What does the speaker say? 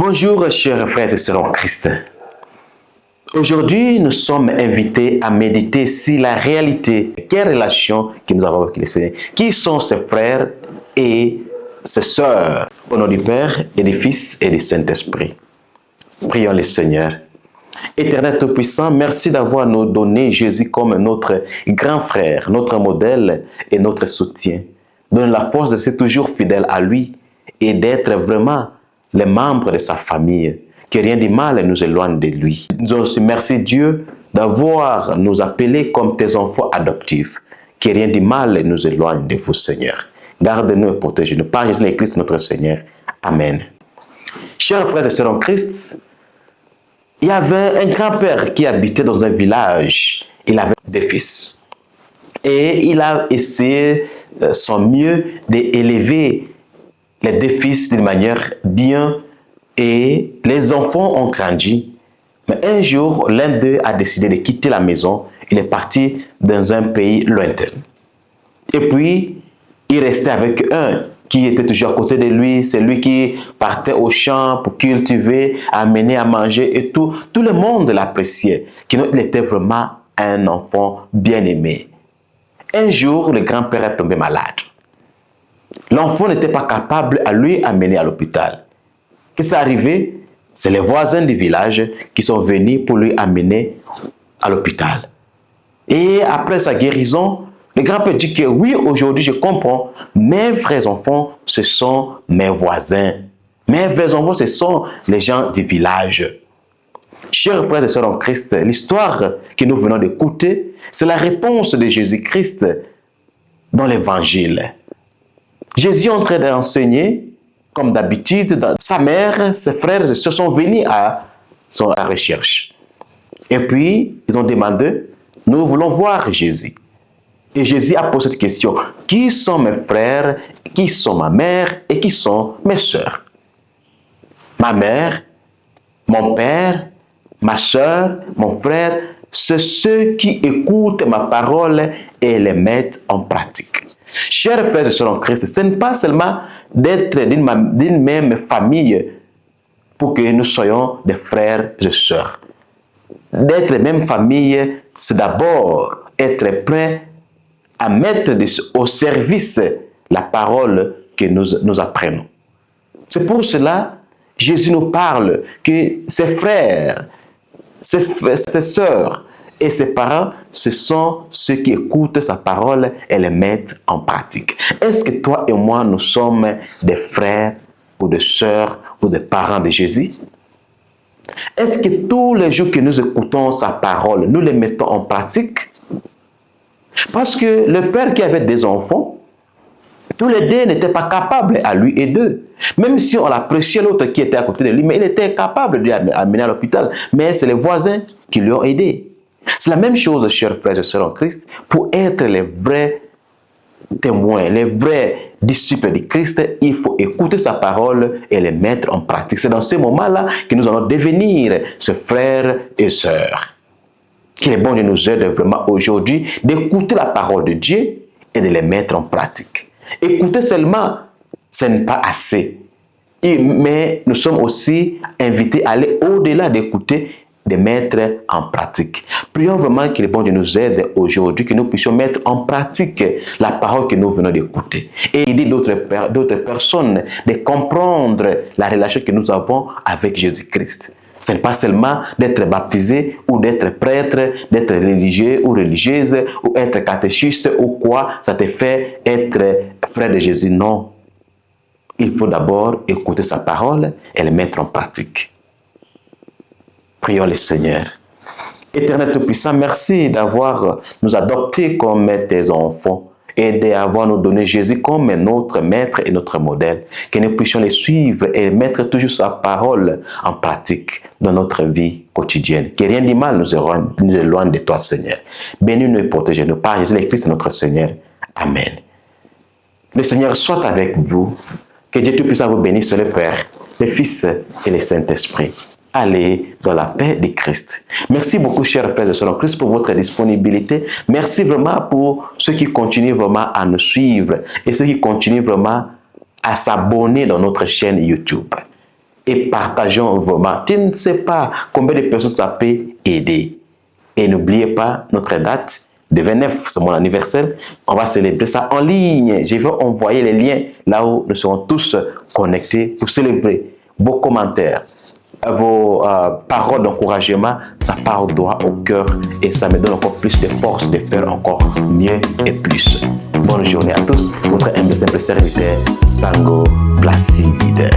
Bonjour chers frères et sœurs en Christ. Aujourd'hui, nous sommes invités à méditer sur la réalité. Quelle relation que nous avons avec le Seigneur? Qui sont ses frères et ses sœurs? Au nom du Père et du Fils et du Saint-Esprit. Prions le Seigneur. Éternel Tout-Puissant, merci d'avoir nous donné Jésus comme notre grand frère, notre modèle et notre soutien. Donne la force de ser toujours fidèle à lui et d'être vraiment les membres de sa famille. Que rien de mal nous éloigne de lui. Nous aussi merci Dieu d'avoir nous appelés comme tes enfants adoptifs. Que rien de mal nous éloigne de vous, Seigneur. Garde-nous et protège-nous. Par Jésus-Christ, notre Seigneur. Amen. Chers frères et sœurs en Christ, il y avait un grand-père qui habitait dans un village. Il avait des fils. Et il a essayé son mieux d'élever les deux fils d'une manière bien. Et les enfants ont grandi. Mais un jour, l'un d'eux a décidé de quitter la maison. Il est parti dans un pays lointain. Et puis, il restait avec un qui était toujours à côté de lui. C'est lui qui partait au champ pour cultiver, amener à manger et tout. Tout le monde l'appréciait. Il était vraiment un enfant bien-aimé. Un jour, le grand-père est tombé malade. L'enfant n'était pas capable à lui amener à l'hôpital. Qu'est-ce qui est arrivé? C'est les voisins du village qui sont venus pour lui amener à l'hôpital. Et après sa guérison, le grand-père dit que oui, aujourd'hui je comprends, mes vrais enfants, ce sont mes voisins. Mes vrais enfants, ce sont les gens du village. Chers frères et sœurs en Christ, l'histoire que nous venons d'écouter, c'est la réponse de Jésus-Christ dans l'évangile. Jésus est en train d'enseigner. Comme d'habitude, sa mère, ses frères se sont venus à son recherche. Et puis, ils ont demandé, nous voulons voir Jésus. Et Jésus a posé cette question, qui sont mes frères, qui sont ma mère et qui sont mes sœurs? Ma mère, mon père, ma sœur, mon frère, c'est ceux qui écoutent ma parole et les mettent en pratique. Chers frères et sœurs en Christ, ce n'est pas seulement d'être d'une même famille pour que nous soyons des frères et sœurs. D'être la même famille, c'est d'abord être prêt à mettre au service la parole que nous apprenons. C'est pour cela que Jésus nous parle que ses frères, ses sœurs et ses parents, ce sont ceux qui écoutent sa parole et les mettent en pratique. Est-ce que toi et moi, nous sommes des frères ou des sœurs ou des parents de Jésus? Est-ce que tous les jours que nous écoutons sa parole, nous les mettons en pratique? Parce que le père qui avait des enfants, tous les deux n'étaient pas capables à lui aider. Même si on appréciait l'autre qui était à côté de lui, mais il était capable de l'amener à l'hôpital. Mais c'est les voisins qui lui ont aidé. C'est la même chose, chers frères et sœurs en Christ, pour être les vrais témoins, les vrais disciples de Christ, il faut écouter sa parole et les mettre en pratique. C'est dans ce moment-là que nous allons devenir ses frères et sœurs. Qu'il est bon de nous aider vraiment aujourd'hui d'écouter la parole de Dieu et de les mettre en pratique. Écouter seulement, ce n'est pas assez. Mais nous sommes aussi invités à aller au-delà d'écouter, de mettre en pratique. Prions vraiment qu'il est bon de nous aider aujourd'hui, que nous puissions mettre en pratique la parole que nous venons d'écouter et aider d'autres personnes de comprendre la relation que nous avons avec Jésus-Christ. Ce n'est pas seulement d'être baptisé ou d'être prêtre, d'être religieux ou religieuse ou être catéchiste ou quoi, ça te fait être frère de Jésus. Non. Il faut d'abord écouter sa parole et la mettre en pratique. Prions le Seigneur. Éternel Tout-Puissant, merci d'avoir nous adoptés comme tes enfants et d'avoir nous donné Jésus comme notre maître et notre modèle. Que nous puissions les suivre et mettre toujours sa parole en pratique dans notre vie quotidienne. Que rien de mal nous éloigne de toi, Seigneur. Bénis-nous et protège-nous par Jésus-Christ, notre Seigneur. Amen. Le Seigneur soit avec vous. Que Dieu Tout-Puissant vous bénisse, le Père, le Fils et le Saint-Esprit. Allez dans la paix de Christ. Merci beaucoup, chers frères et sœurs en Christ, pour votre disponibilité. Merci vraiment pour ceux qui continuent vraiment à nous suivre et ceux qui continuent vraiment à s'abonner dans notre chaîne YouTube. et partageons vos moments. Tu ne sais pas combien de personnes ça peut aider. Et n'oubliez pas notre date de 29, c'est mon anniversaire. On va célébrer ça en ligne. Je vais envoyer les liens là où nous serons tous connectés pour célébrer. Vos commentaires, vos paroles d'encouragement, ça part droit au cœur et ça me donne encore plus de force de faire encore mieux et plus. Bonne journée à tous. Votre humble simple serviteur, Sango Placide.